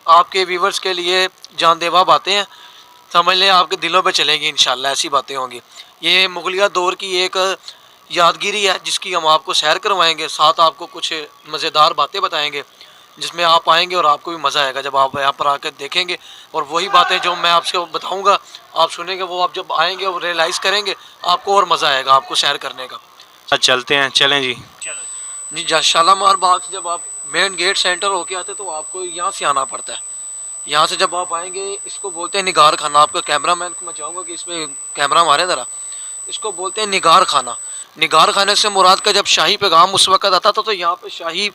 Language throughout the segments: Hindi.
आपके व्यूवर्स के लिए जानदेवा बातें हैं, समझ लें आपके दिलों पे चलेंगी इंशाल्लाह, ऐसी बातें होंगी। ये मुगलिया दौर की एक यादगिरी है जिसकी हम आपको सैर करवाएंगे, साथ आपको कुछ मज़ेदार बातें बताएंगे जिसमें आप आएंगे और आपको भी मज़ा आएगा जब आप यहाँ पर आकर देखेंगे। और वही बातें जो मैं आपसे बताऊँगा आप सुनेंगे, वो आप जब आएंगे और रियलाइज़ करेंगे आपको और मज़ा आएगा आपको सैर करने का। चलते हैं, चलें जी। जी, शालामार बाग से जब आप मेन गेट सेंटर होके आते तो आपको यहाँ से आना पड़ता है। यहाँ से जब आप आएंगे, इसको बोलते हैं निगार खाना। आपका कैमरा मैन को मैं चाहूँगा कि इसमें कैमरा मारे ज़रा। इसको बोलते हैं निगार खाना। निगार खाने से मुराद का जब शाही पैगाम उस वक़्त आता था तो यहाँ पे शाही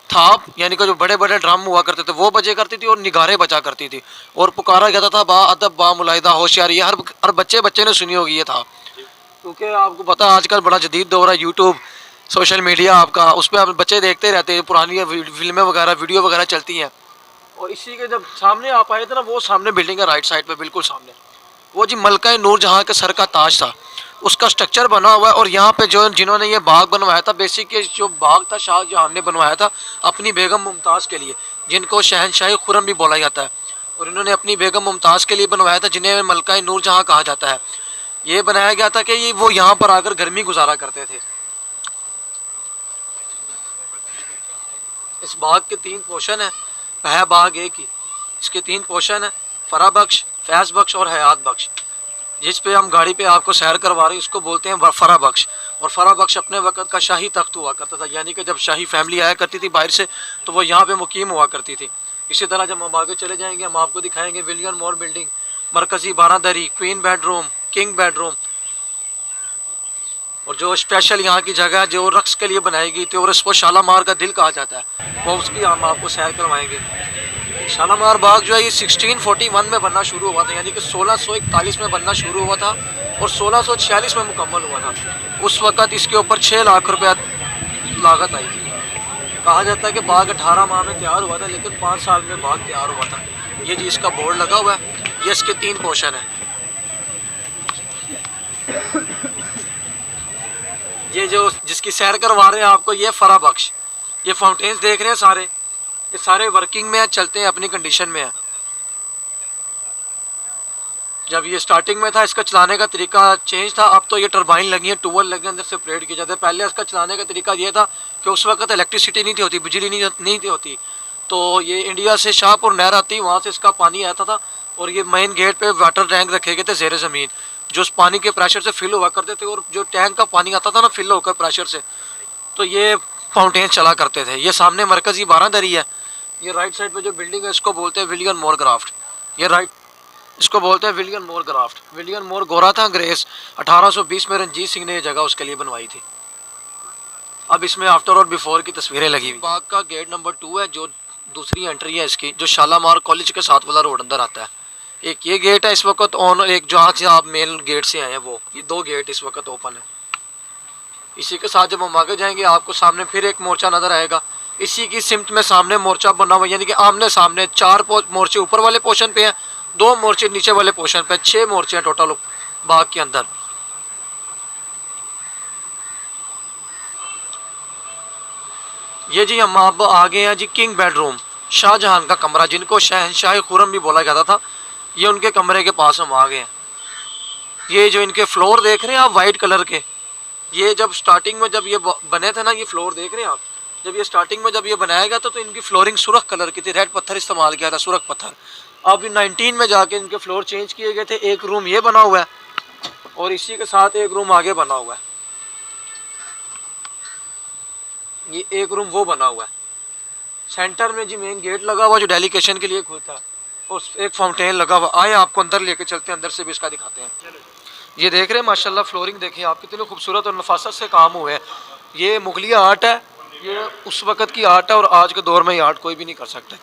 थाप यानी कि जो बड़े बड़े ड्रम हुआ करते थे वो बजे करती थी और निगारें बजा करती थी और पुकारा जाता था बा अदब बा मुलाहिदा होशियार। ये हर बच्चे बच्चे ने सुनी होगी ये था, क्योंकि आपको पता है आजकल बड़ा जदीद दौर है, यूट्यूब सोशल मीडिया आपका, उस पर आप बच्चे देखते रहते हैं, पुरानी फिल्में वगैरह वीडियो वगैरह चलती हैं। और इसी के जब सामने आप आए थे ना, वो सामने बिल्डिंग है राइट साइड पे बिल्कुल सामने, वो जी मलका नूर जहाँ के सर का ताज था उसका स्ट्रक्चर बना हुआ है। और यहाँ पे जो जिन्होंने ये बाग बनवाया था, बेसिक जो बाग था शाहजहां ने बनवाया था अपनी बेगम मुमताज़ के लिए, जिनको शहनशाह खुरम भी बोला जाता है। और इन्होंने अपनी बेगम मुमताज़ के लिए बनवाया था जिन्हें मलका नूर जहाँ कहा जाता है। ये बनाया गया था कि ये वो यहाँ पर आकर गर्मी गुजारा करते थे। इस बाग के 3 पोर्शन है, है बाग एक ही, इसके 3 पोर्शन है, फरा बख्श, फैज़ बख्श और हयात बख्श। जिस पे हम गाड़ी पे आपको सैर करवा रहे हैं इसको बोलते हैं फरा बख्श। और फरा बख्श अपने वक़्त का शाही तख्त हुआ करता था, यानी कि जब शाही फैमिली आया करती थी बाहर से तो वो यहाँ पे मुकीम हुआ करती थी। इसी तरह जब हम आगे चले जाएंगे हम आपको दिखाएंगे विलियम मोर बिल्डिंग, मरकज़ी बारादरी, क्वीन बेडरूम, किंग बेडरूम। और जो स्पेशल यहाँ की जगह जो रक्स के लिए बनाई गई थी और इसको शालामार का दिल कहा जाता है, वो उसकी हम आपको सैर करवाएंगे। शालामार बाग जो है ये 1641 में बनना शुरू हुआ था, यानी कि 1641 में बनना शुरू हुआ था और 1646 में मुकम्मल हुआ था। उस वक़्त इसके ऊपर 6 लाख रुपया लागत आई थी। कहा जाता है कि बाग 18 माह में तैयार हुआ था, लेकिन 5 साल में बाग तैयार हुआ था। ये जी इसका बोर्ड लगा हुआ है, ये इसके 3 पोर्शन है। ये जो जिसकी सैर करवा रहे हैं आपको, ये फरा बख्श। ये फाउंटेन्स देख रहे हैं सारे, ये सारे वर्किंग में है, चलते हैं, अपनी कंडीशन में है। जब ये स्टार्टिंग में था इसका चलाने का तरीका चेंज था, अब तो ये टरबाइन लगी है, ट्यूबवेल लगे अंदर से ऑपरेट किया जाता है। पहले इसका चलाने का तरीका ये था कि उस वक्त इलेक्ट्रिसिटी नहीं थी होती, बिजली नहीं थी होती, तो ये इंडिया से शाहपुर नहर आती, वहाँ से इसका पानी आता था और ये मेन गेट पे वाटर टैंक रखे गए थे ज़ेर ज़मीन, जो उस पानी के प्रेशर से फिल हुआ करते थे। और जो टैंक का पानी आता था ना फिल होकर प्रेशर से, तो ये फाउंटेन चला करते थे। ये सामने मरकज़ी बारादरी है, ये राइट साइड पे जो बिल्डिंग है इसको बोलते हैं विलियम मोर क्राफ्ट। ये राइट इसको बोलते हैं विलियम मोर क्राफ्ट। विलियम मोर गोरा था अंग्रेज़, 1820 में रंजीत सिंह ने ये जगह उसके लिए बनवाई थी। अब इसमें आफ्टर और बिफोर की तस्वीरें लगी हुई। बाग का गेट नंबर 2 है, जो दूसरी एंट्री है इसकी, जो शालामार कॉलेज के साथ वाला रोड अंदर आता है। एक ये गेट है इस वक्त ऑन, एक जहाँ से आप मेन गेट से आए हैं वो, ये 2 गेट इस वक्त ओपन है। इसी के साथ जब हम आगे जाएंगे आपको सामने फिर एक मोर्चा नज़र आएगा। इसी की सिमत में सामने मोर्चा बना हुआ, यानी कि आमने सामने 4 मोर्चे ऊपर वाले पोर्शन पे हैं, 2 मोर्चे नीचे वाले पोर्शन पे, 6 मोर्चे हैं टोटल बाग के अंदर। ये जी हम अब आगे हैं जी किंग बेडरूम, शाहजहां का कमरा, जिनको शहनशाह खुरम भी बोला जाता था। ये उनके कमरे के पास हम आ गए हैं। ये जो इनके फ्लोर देख रहे हैं आप वाइट कलर के, ये जब स्टार्टिंग में जब ये बने थे ना, ये फ्लोर देख रहे हैं आप, जब ये स्टार्टिंग में जब ये बनाया गया था तो इनकी फ्लोरिंग सुरख कलर की थी, रेड पत्थर इस्तेमाल किया था, सुरख पत्थर। अब 19 में जाके इनके फ्लोर चेंज किए गए थे। एक रूम ये बना हुआ है और इसी के साथ एक रूम आगे बना हुआ है, ये एक रूम वो बना हुआ है। सेंटर में जी मेन गेट लगा हुआ जो डेलीकेशन के लिए खुलता है और एक फाउंटेन लगा हुआ। आए आपको अंदर लेके चलते हैं, अंदर से भी इसका दिखाते हैं। ये देख रहे हैं माशाल्लाह फ्लोरिंग देखिए आप, कितने खूबसूरत और नफासत से काम हुए हैं। ये मुगलिया आर्ट है, ये उस वक़्त की आर्ट है और आज के दौर में ये आर्ट कोई भी नहीं कर सकता,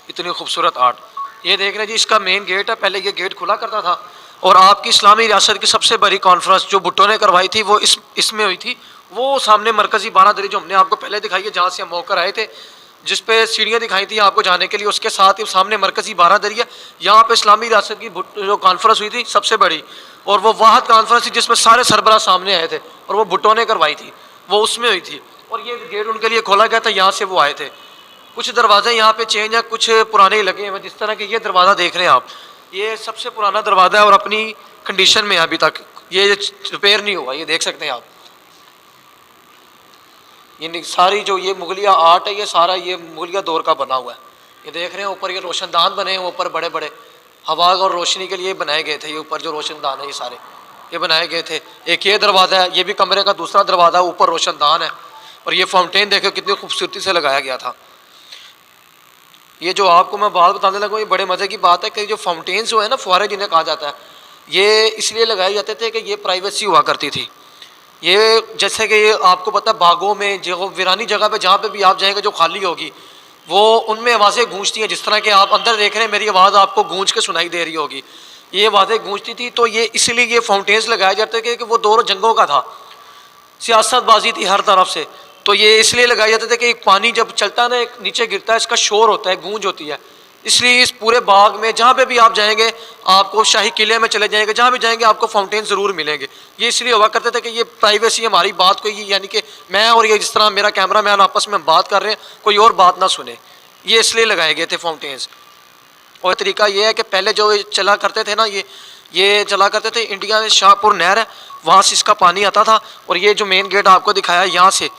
इतनी खूबसूरत आर्ट। ये देख रहे हैं जी इसका मेन गेट है, पहले ये गेट खुला करता था और आपकी इस्लामी रियासत की सबसे बड़ी कॉन्फ्रेंस जो भुट्टो ने करवाई थी वो इसमें हुई थी। वो सामने मरकज़ी बारादरी जो हमने आपको पहले दिखाई है, जहाँ से हम होकर आए थे, जिस पे सीढ़ियाँ दिखाई थी आपको जाने के लिए, उसके साथ ही सामने मरकज़ी बारादरी है। यहाँ पे इस्लामी रियासत की जो कॉन्फ्रेंस हुई थी सबसे बड़ी, और वो वाहद कॉन्फ्रेंस थी जिसमें सारे सरबराह सामने आए थे और वो भुट्टो ने करवाई थी, वो उसमें हुई थी। और ये गेट उनके लिए खोला गया था, यहाँ से वो आए थे। कुछ दरवाजे यहाँ पे चेंज है, कुछ पुराने ही लगे हैं। जिस तरह के ये दरवाज़ा देख रहे हैं आप, ये सबसे पुराना दरवाज़ा है और अपनी कंडीशन में है अभी तक, ये रिपेयर नहीं हुआ। ये देख सकते हैं आप, ये सारी जो ये मुगलिया आर्ट है, ये सारा ये मुगलिया दौर का बना हुआ है। ये देख रहे हैं ऊपर ये रोशनदान बने हैं, ऊपर बड़े बड़े हवा और रोशनी के लिए बनाए गए थे। ये ऊपर जो रोशनदान है ये सारे ये बनाए गए थे। एक ये दरवाज़ा है, ये भी कमरे का दूसरा दरवाज़ा, ऊपर रोशनदान है। और ये फाउंटेन देखो कितनी खूबसूरती से लगाया गया था। ये जो आपको मैं बात बताने लगा, ये बड़े मज़े की बात है कि जो फाउंटेन्स जो है ना, फुहारे जिन्हें कहा जाता है, ये इसलिए लगाए जाते थे कि ये प्राइवेसी हुआ करती थी। ये जैसे कि ये आपको पता है बागों में जो वीरानी जगह पे जहाँ पे भी आप जाएंगे जो खाली होगी, वो उनमें आवाज़ें गूंजती हैं। जिस तरह के आप अंदर देख रहे हैं, मेरी आवाज़ आपको गूंज के सुनाई दे रही होगी, ये आवाज़ें गूंजती थी। तो ये इसलिए ये फाउंटेन्स लगाए जाते थे कि वो दौर जंगों का था, सियासतबाजी थी हर तरफ से। तो ये इसलिए लगाए जाते थे कि पानी जब चलता है ना, एक नीचे गिरता है, इसका शोर होता है, गूंज होती है। इसलिए इस पूरे बाग में जहाँ पे भी आप जाएंगे, आपको शाही किले में चले जाएंगे, जहाँ भी जाएंगे आपको फाउंटेन ज़रूर मिलेंगे। ये इसलिए हुआ करते थे कि ये प्राइवेसी हमारी बात को, यानी कि मैं और ये जिस तरह मेरा कैमरा मैन आपस में बात कर रहे हैं, कोई और बात ना सुने, ये इसलिए लगाए गए थे फाउंटेन्स। और तरीका ये है कि पहले जो चला करते थे ना, ये चला करते थे, इंडिया में शाहपुर नहर है, वहाँ से इसका पानी आता था। और ये जो मेन गेट आपको दिखाया है, यहाँ से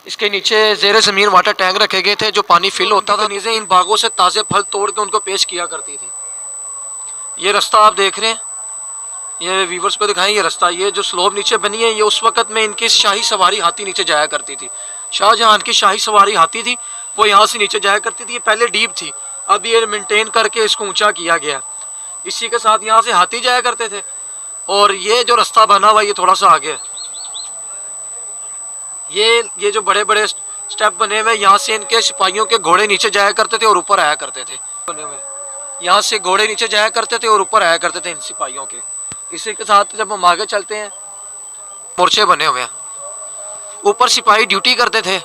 इसके नीचे ज़ेर ज़मीन वाटर टैंक रखे गए थे, जो पानी फिल होता था। नीचे इन बागों से ताज़े फल तोड़ के उनको पेश किया करती थी। ये रास्ता आप देख रहे हैं, ये व्यूवर्स को दिखाएं, ये रास्ता, ये जो स्लोप नीचे बनी है, ये उस वक़्त में इनकी शाही सवारी हाथी नीचे जाया करती थी। शाहजहां की शाही सवारी हाथी थी, वो यहाँ से नीचे जाया करती थी। ये पहले डीप थी, अब ये मेंटेन करके इसको ऊंचा किया गया। इसी के साथ यहाँ से हाथी जाया करते थे। और ये जो रास्ता बना हुआ, ये थोड़ा सा आगे है, ये जो बड़े बड़े स्टेप बने हुए, यहाँ से इनके सिपाहियों के घोड़े नीचे जाया करते थे और ऊपर आया करते थे। बने हुए यहाँ से घोड़े नीचे जाया करते थे और ऊपर आया करते थे इन सिपाहियों के। इसी के साथ जब हम आगे चलते हैं, मोर्चे बने हुए हैं, ऊपर सिपाही ड्यूटी करते थे,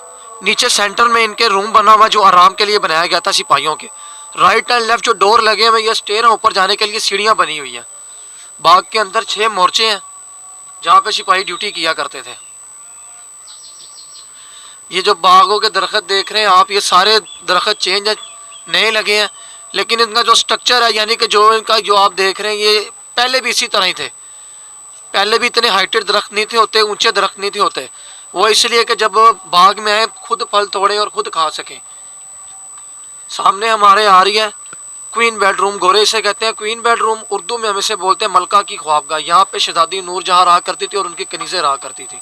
नीचे सेंटर में इनके रूम बना हुआ जो आराम के लिए बनाया गया था सिपाहियों के। राइट एंड लेफ्ट जो डोर लगे हुए, ये स्टेयर हैं, ऊपर जाने के लिए सीढ़ियाँ बनी हुई हैं। बाग के अंदर 6 मोर्चे हैं जहाँ पे सिपाही ड्यूटी किया करते थे। ये जो बागों के दरख्त देख रहे हैं आप, ये सारे दरख्त चेंज है, नए लगे हैं, लेकिन इनका जो स्ट्रक्चर है, यानी कि जो इनका जो आप देख रहे हैं, ये पहले भी इसी तरह ही थे। पहले भी इतने हाइटेड दरख्त नहीं थे होते, ऊंचे दरख्त नहीं थे होते। वो इसलिए कि जब बाग में आए, खुद फल तोड़े और खुद खा सकें। सामने हमारे आ रही है क्वीन बेडरूम, गोरे इसे कहते हैं क्वीन बेडरूम, उर्दू में हम इसे बोलते हैं मलका की ख्वाबगाह। यहाँ पे शहजादी नूरजहाँ रहा करती थी और उनकी कनीज़ें रहा करती थी।